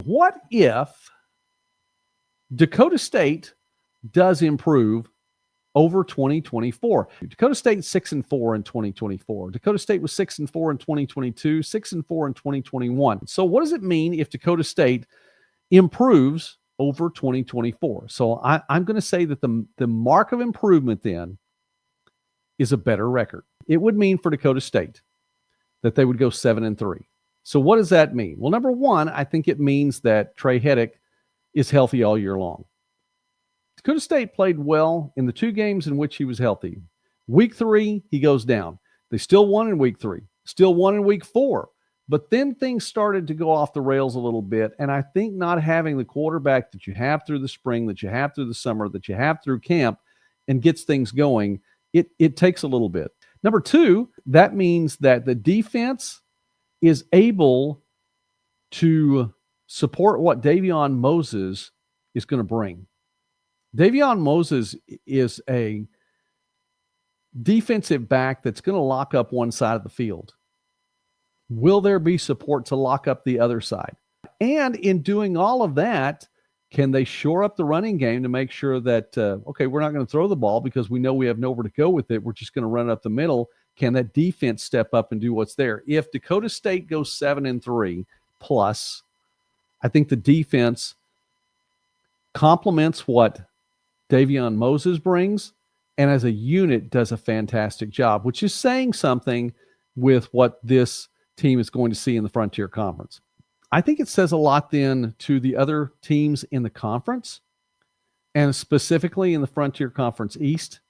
what if Dakota State does improve over 2024? Dakota State 6-4 in 2024. Dakota State was 6-4 in 2022, 6-4 in 2021. So what does it mean if Dakota State improves over 2024? So I'm going to say that the mark of improvement then is a better record. It would mean for Dakota State that they would go 7-3. So what does that mean? Well, number one, I think it means that Trey Heddick is healthy all year long. Dakota State played well in the 2 games in which he was healthy. Week 3, he goes down. They still won in week 3, still won in week 4. But then things started to go off the rails a little bit. And I think not having the quarterback that you have through the spring, that you have through the summer, that you have through camp and gets things going, it takes a little bit. Number 2, that means that the defense is able to support what Davion Moses is going to bring. Davion Moses is a defensive back that's going to lock up one side of the field. Will there be support to lock up the other side? And in doing all of that, can they shore up the running game to make sure that, okay, we're not going to throw the ball because we know we have nowhere to go with it. We're just going to run up the middle. Can that defense step up and do what's there? If Dakota State goes 7-3 plus, I think the defense complements what Davion Moses brings, and as a unit does a fantastic job, which is saying something with what this team is going to see in the Frontier Conference. I think it says a lot then to the other teams in the conference, and specifically in the Frontier Conference East,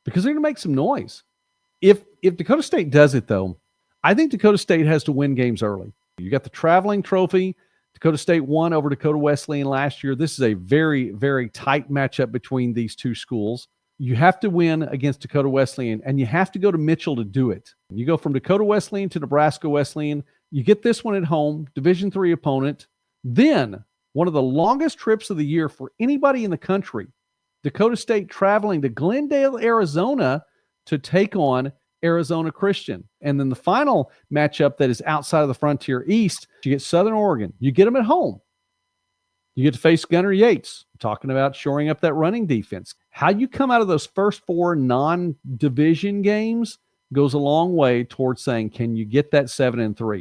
because they're going to make some noise. If Dakota State does it, though, I think Dakota State has to win games early. You got the traveling trophy. Dakota State won over Dakota Wesleyan last year. This is a very, very tight matchup between these two schools. You have to win against Dakota Wesleyan, and you have to go to Mitchell to do it. You go from Dakota Wesleyan to Nebraska Wesleyan. You get this one at home, Division III opponent. Then, one of the longest trips of the year for anybody in the country, Dakota State traveling to Glendale, Arizona to take on Arizona Christian. And then the final matchup that is outside of the Frontier East, you get Southern Oregon. You get them at home. You get to face Gunnar Yates, talking about shoring up that running defense. How you come out of those first 4 non-division games goes a long way towards saying, can you get that 7-3?